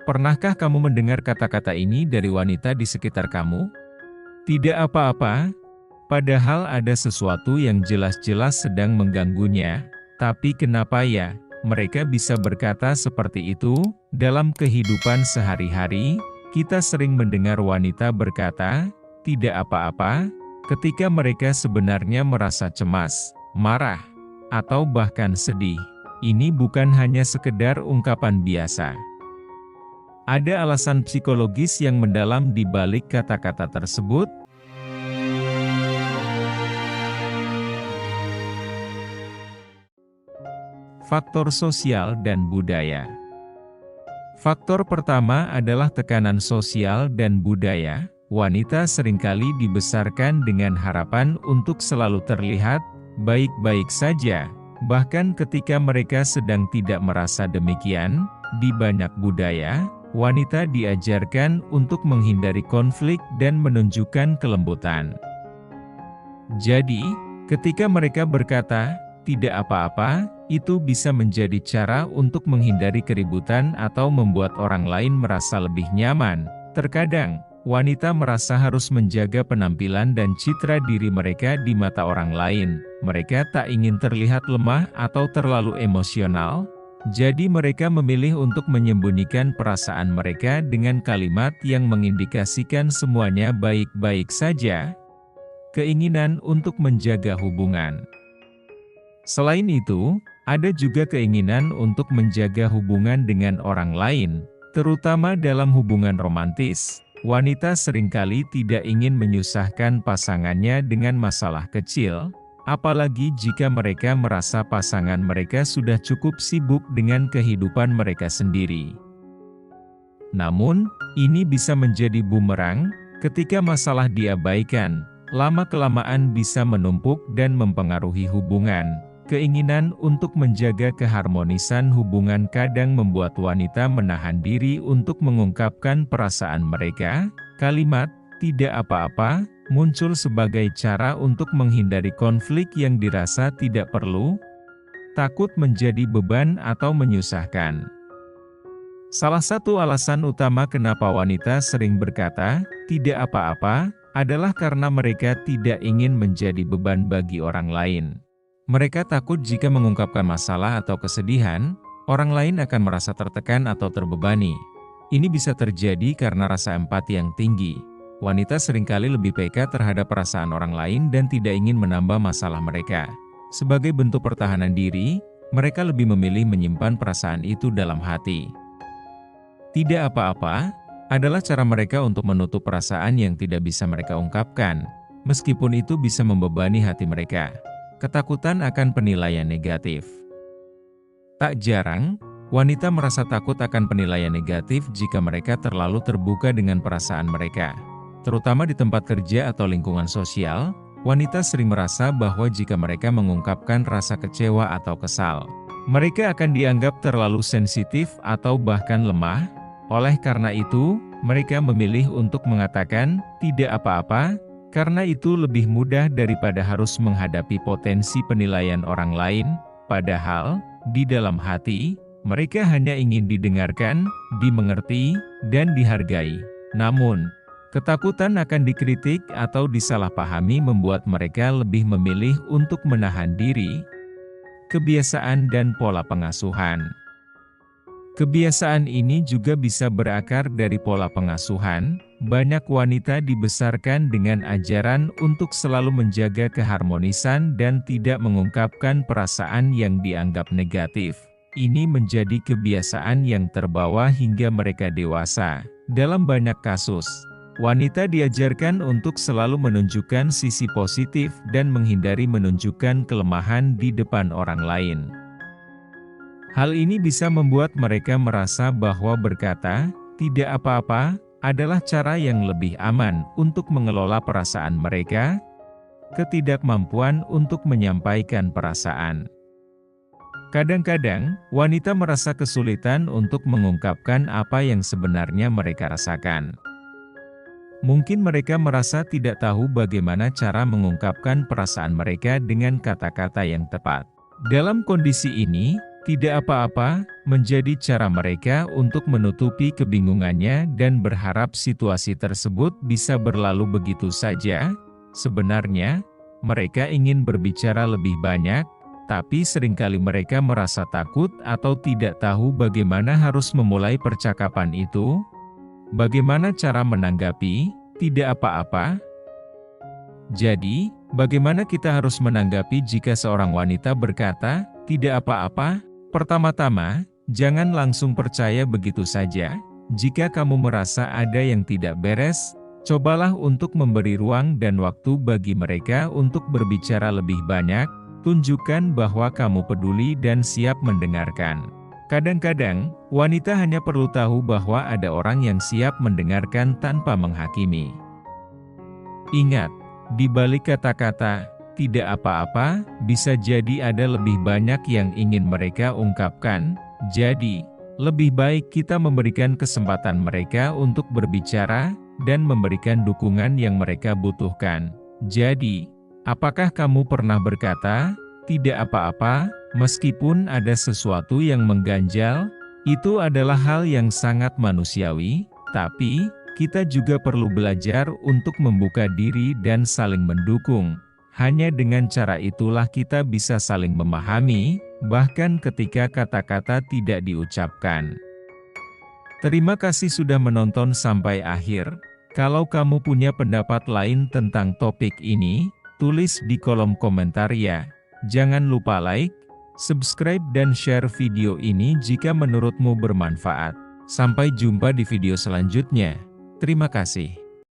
Pernahkah kamu mendengar kata-kata ini dari wanita di sekitar kamu? Tidak apa-apa, padahal ada sesuatu yang jelas-jelas sedang mengganggunya. Tapi kenapa ya, mereka bisa berkata seperti itu? Dalam kehidupan sehari-hari, kita sering mendengar wanita berkata, tidak apa-apa, ketika mereka sebenarnya merasa cemas, marah, atau bahkan sedih. Ini bukan hanya sekedar ungkapan biasa. Ada alasan psikologis yang mendalam di balik kata-kata tersebut. Faktor sosial dan budaya. Faktor pertama adalah tekanan sosial dan budaya. Wanita seringkali dibesarkan dengan harapan untuk selalu terlihat baik-baik saja, bahkan ketika mereka sedang tidak merasa demikian. Di banyak budaya, wanita diajarkan untuk menghindari konflik dan menunjukkan kelembutan. Jadi, ketika mereka berkata, "Tidak apa-apa," itu bisa menjadi cara untuk menghindari keributan atau membuat orang lain merasa lebih nyaman. Terkadang, wanita merasa harus menjaga penampilan dan citra diri mereka di mata orang lain. Mereka tak ingin terlihat lemah atau terlalu emosional, jadi mereka memilih untuk menyembunyikan perasaan mereka dengan kalimat yang mengindikasikan semuanya baik-baik saja. Keinginan untuk menjaga hubungan. Selain itu, ada juga keinginan untuk menjaga hubungan dengan orang lain, terutama dalam hubungan romantis. Wanita seringkali tidak ingin menyusahkan pasangannya dengan masalah kecil, apalagi jika mereka merasa pasangan mereka sudah cukup sibuk dengan kehidupan mereka sendiri. Namun, ini bisa menjadi bumerang, ketika masalah diabaikan, lama-kelamaan bisa menumpuk dan mempengaruhi hubungan. Keinginan untuk menjaga keharmonisan hubungan kadang membuat wanita menahan diri untuk mengungkapkan perasaan mereka. Kalimat, "tidak apa-apa," muncul sebagai cara untuk menghindari konflik yang dirasa tidak perlu, takut menjadi beban atau menyusahkan. Salah satu alasan utama kenapa wanita sering berkata, "tidak apa-apa," adalah karena mereka tidak ingin menjadi beban bagi orang lain. Mereka takut jika mengungkapkan masalah atau kesedihan, orang lain akan merasa tertekan atau terbebani. Ini bisa terjadi karena rasa empati yang tinggi. Wanita seringkali lebih peka terhadap perasaan orang lain dan tidak ingin menambah masalah mereka. Sebagai bentuk pertahanan diri, mereka lebih memilih menyimpan perasaan itu dalam hati. "Tidak apa-apa" adalah cara mereka untuk menutup perasaan yang tidak bisa mereka ungkapkan, meskipun itu bisa membebani hati mereka. Ketakutan akan penilaian negatif. Tak jarang, wanita merasa takut akan penilaian negatif jika mereka terlalu terbuka dengan perasaan mereka. Terutama di tempat kerja atau lingkungan sosial, wanita sering merasa bahwa jika mereka mengungkapkan rasa kecewa atau kesal, mereka akan dianggap terlalu sensitif atau bahkan lemah. Oleh karena itu, mereka memilih untuk mengatakan, "tidak apa-apa," karena itu lebih mudah daripada harus menghadapi potensi penilaian orang lain. Padahal, di dalam hati, mereka hanya ingin didengarkan, dimengerti, dan dihargai. Namun, ketakutan akan dikritik atau disalahpahami membuat mereka lebih memilih untuk menahan diri. Kebiasaan dan pola pengasuhan. Kebiasaan ini juga bisa berakar dari pola pengasuhan. Banyak wanita dibesarkan dengan ajaran untuk selalu menjaga keharmonisan dan tidak mengungkapkan perasaan yang dianggap negatif. Ini menjadi kebiasaan yang terbawa hingga mereka dewasa. Dalam banyak kasus, wanita diajarkan untuk selalu menunjukkan sisi positif dan menghindari menunjukkan kelemahan di depan orang lain. Hal ini bisa membuat mereka merasa bahwa berkata, "tidak apa-apa," adalah cara yang lebih aman untuk mengelola perasaan mereka. Ketidakmampuan untuk menyampaikan perasaan. Kadang-kadang, wanita merasa kesulitan untuk mengungkapkan apa yang sebenarnya mereka rasakan. Mungkin mereka merasa tidak tahu bagaimana cara mengungkapkan perasaan mereka dengan kata-kata yang tepat. Dalam kondisi ini, Tidak apa-apa, menjadi cara mereka untuk menutupi kebingungannya dan berharap situasi tersebut bisa berlalu begitu saja. Sebenarnya, mereka ingin berbicara lebih banyak, tapi seringkali mereka merasa takut atau tidak tahu bagaimana harus memulai percakapan itu. Bagaimana cara menanggapi? Tidak apa-apa. Jadi, bagaimana kita harus menanggapi jika seorang wanita berkata, "Tidak apa-apa"? Pertama-tama, jangan langsung percaya begitu saja. Jika kamu merasa ada yang tidak beres, cobalah untuk memberi ruang dan waktu bagi mereka untuk berbicara lebih banyak. Tunjukkan bahwa kamu peduli dan siap mendengarkan. Kadang-kadang, wanita hanya perlu tahu bahwa ada orang yang siap mendengarkan tanpa menghakimi. Ingat, di balik kata-kata "tidak apa-apa", bisa jadi ada lebih banyak yang ingin mereka ungkapkan. Jadi, lebih baik kita memberikan kesempatan mereka untuk berbicara, dan memberikan dukungan yang mereka butuhkan. Jadi, apakah kamu pernah berkata, "Tidak apa-apa", meskipun ada sesuatu yang mengganjal? Itu adalah hal yang sangat manusiawi, tapi kita juga perlu belajar untuk membuka diri dan saling mendukung. Hanya dengan cara itulah kita bisa saling memahami, bahkan ketika kata-kata tidak diucapkan. Terima kasih sudah menonton sampai akhir. Kalau kamu punya pendapat lain tentang topik ini, tulis di kolom komentar ya. Jangan lupa like, subscribe dan share video ini jika menurutmu bermanfaat. Sampai jumpa di video selanjutnya. Terima kasih.